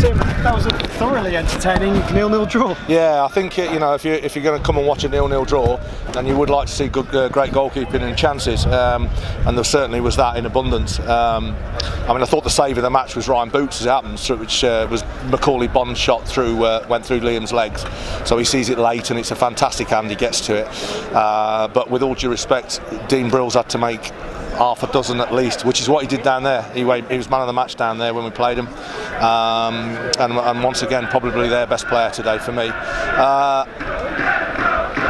Tim, that was a thoroughly entertaining 0-0 draw. Yeah, I think if you're going to come and watch a 0-0 draw, then you would like to see great goalkeeping and chances, and there certainly was that in abundance. I thought the save of the match was Ryan Boots, as it happens, which was Macaulay Bond's shot went through Liam's legs, so he sees it late and it's a fantastic hand, he gets to it. But with all due respect, Dean Brill's had to make half a dozen at least, which is what he did down there. He was man of the match down there when we played him, and once again probably their best player today for me.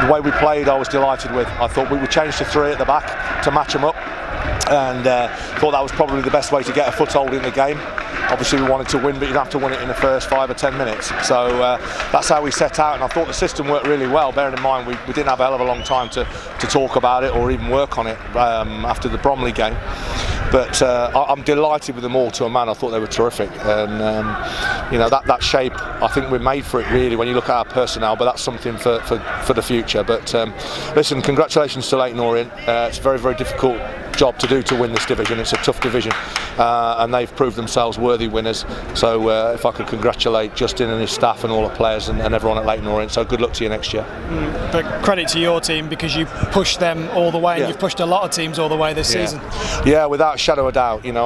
The way we played I was delighted with. I thought we would change to 3 at the back to match them up, and thought that was probably the best way to get a foothold in the game. Obviously we wanted to win, but you'd have to win it in the first 5 or 10 minutes. So that's how we set out, and I thought the system worked really well, bearing in mind we didn't have a hell of a long time to talk about it or even work on it after the Bromley game. But I'm delighted with them all to a man. I thought they were terrific, and that shape, I think we're made for it really when you look at our personnel, but that's something for the future. But listen, congratulations to Leyton Orient. It's a very, very difficult job to do to win this division. It's a tough division, and they've proved themselves worthy winners. So if I could congratulate Justin and his staff and all the players and everyone at Leyton Orient, so good luck to you next year. But credit to your team, because you pushed them all the way, and you've pushed a lot of teams all the way this season. Yeah, without a shadow of doubt. It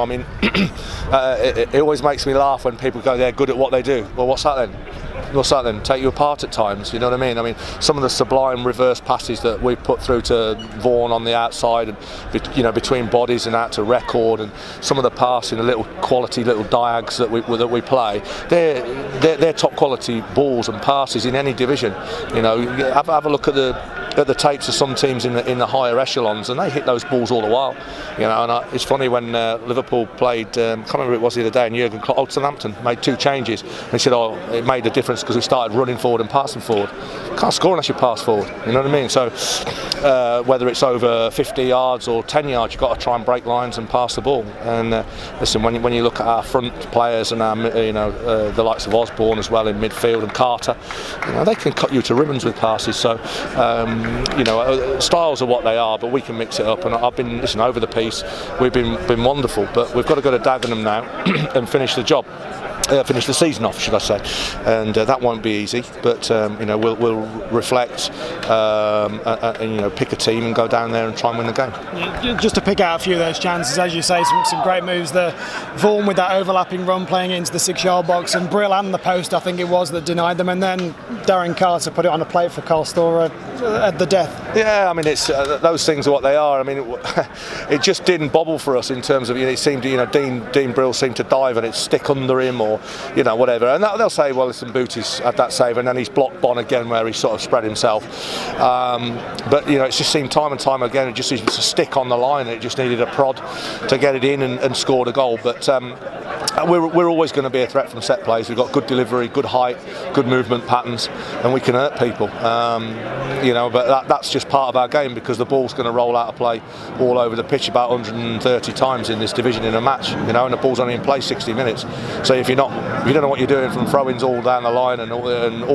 always makes me laugh when people go, they're good at what they do. Well, what's that then? Take you apart at times, you know what I mean? Some of the sublime reverse passes that we put through to Vaughan on the outside, and between bodies and out to Record, and some of the passing, the little quality little diags that we play, they're top quality balls and passes in any division. Have a look at the tapes of some teams in the higher echelons, and they hit those balls all the while. It's funny when Liverpool played, can't remember who it was the other day, and Jurgen Klopp, Southampton made 2 changes, and he said, it made a difference because we started running forward and passing forward. Can't score unless you pass forward, you know what I mean? So whether it's over 50 yards or 10 yards, you've got to try and break lines and pass the ball. And listen, when you look at our front players and our, the likes of Osborne as well in midfield, and Carter, they can cut you to ribbons with passes. So styles are what they are, but we can mix it up. And I've been over the piece. We've been wonderful, but we've got to go to Dagenham now and finish the job. Finish the season off, should I say, and that won't be easy. But we'll reflect, and pick a team and go down there and try and win the game. Yeah, just to pick out a few of those chances, as you say, some great moves there. Vaughan with that overlapping run, playing into the 6-yard box, and Brill and the post, I think it was, that denied them, and then Darren Carter put it on a plate for Carl Storer at the death. Yeah, it's those things are what they are. It just didn't bobble for us in terms of it seemed Dean Brill seemed to dive and it stick under him or whatever, and they'll say, well, listen, Booty's had that save, and then he's blocked Bon again where he sort of spread himself. But it's just seemed time and time again it just needed to stick on the line, and it just needed a prod to get it in and score the goal. But we're always going to be a threat from set plays. We've got good delivery, good height, good movement patterns, and we can hurt people. But that's just part of our game, because the ball's going to roll out of play all over the pitch about 130 times in this division in a match, and the ball's only in play 60 minutes. So if you don't know what you're doing from throw-ins all down the line and all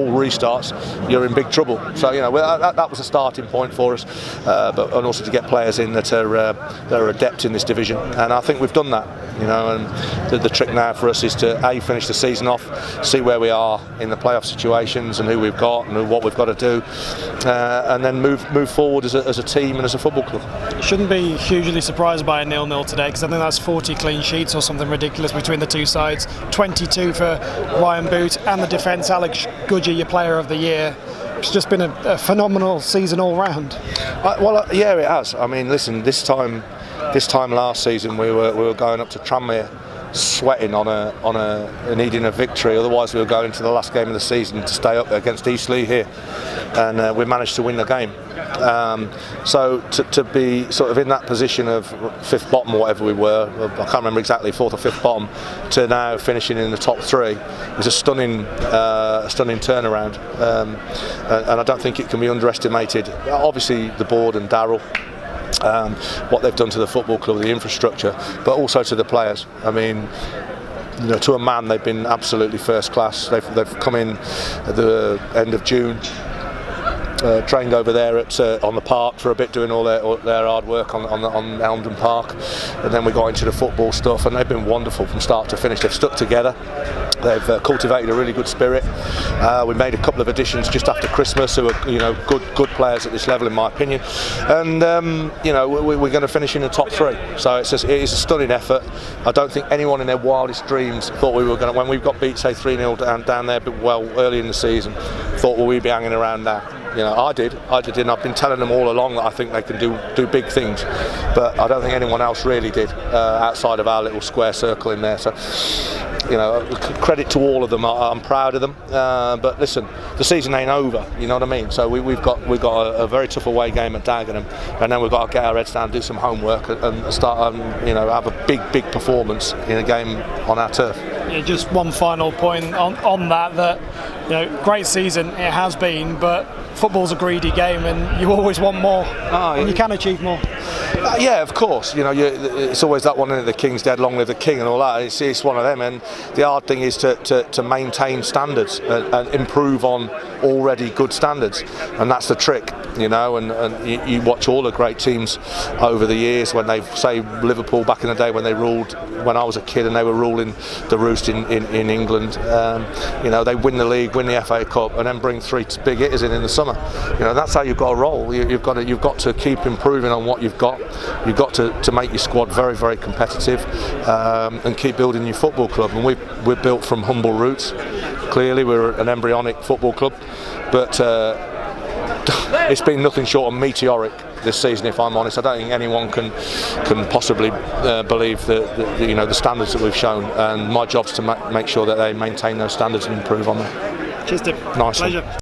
restarts, you're in big trouble. So that was a starting point for us, and also to get players in that are adept in this division, and I think we've done that. And the trick now for us is to finish the season off, see where we are in the playoff situations and who we've got and what we've got to do, and then move forward as a team and as a football club. Shouldn't be hugely surprised by a 0-0 today, because I think that's 40 clean sheets or something ridiculous between the two sides. 22 for Ryan Boot, and the defence, Alex Goodger, your player of the year. It's just been a phenomenal season all round. Yeah, it has. Listen, this time last season we were going up to Tranmere sweating on needing a victory, otherwise we were going to the last game of the season to stay up against Eastleigh here, and we managed to win the game. So to be sort of in that position of 5th bottom or whatever we were, I can't remember exactly, 4th or 5th bottom, to now finishing in the top 3 was a stunning turnaround, and I don't think it can be underestimated. Obviously the board and Darryl, what they've done to the football club, the infrastructure, but also to the players. To a man, they've been absolutely first class. They've come in at the end of June, trained over there on the park for a bit, doing all their hard work on Elmdon Park, and then we got into the football stuff, and they've been wonderful from start to finish. They've stuck together. They've cultivated a really good spirit. We made a couple of additions just after Christmas who are good players at this level, in my opinion. And we're going to finish in the top 3. So it is a stunning effort. I don't think anyone in their wildest dreams thought we were going to, when we've got beat say 3-0 down there, but early in the season, thought we'd be hanging around now. I did, and I've been telling them all along that I think they can do big things, but I don't think anyone else really did outside of our little square circle in there. So, credit to all of them. I'm proud of them. But listen, the season ain't over. You know what I mean? So we've got a very tough away game at Dagenham, and then we've got to get our heads down, do some homework, and start have a big performance in a game on our turf. Yeah, just one final point on that great season it has been, but football's a greedy game and you always want more, and you can achieve more. Yeah, of course. It's always that one, isn't it? The King's dead, long live the King, and all that. It's one of them, and the hard thing is to maintain standards and improve on already good standards, and that's the trick. And you watch all the great teams over the years when they say Liverpool back in the day when they ruled, when I was a kid and they were ruling the roost in England. They win the league, win the FA Cup, and then bring 3 big hitters in the summer. That's how you've got to roll. You've got to keep improving on what you've got. You've got to make your squad very, very competitive, and keep building your football club. And we're built from humble roots. Clearly, we're an embryonic football club, but it's been nothing short of meteoric this season, if I'm honest. I don't think anyone can possibly believe the standards that we've shown, and my job's to make sure that they maintain those standards and improve on them. Cheers, Tim. Nice. Pleasure.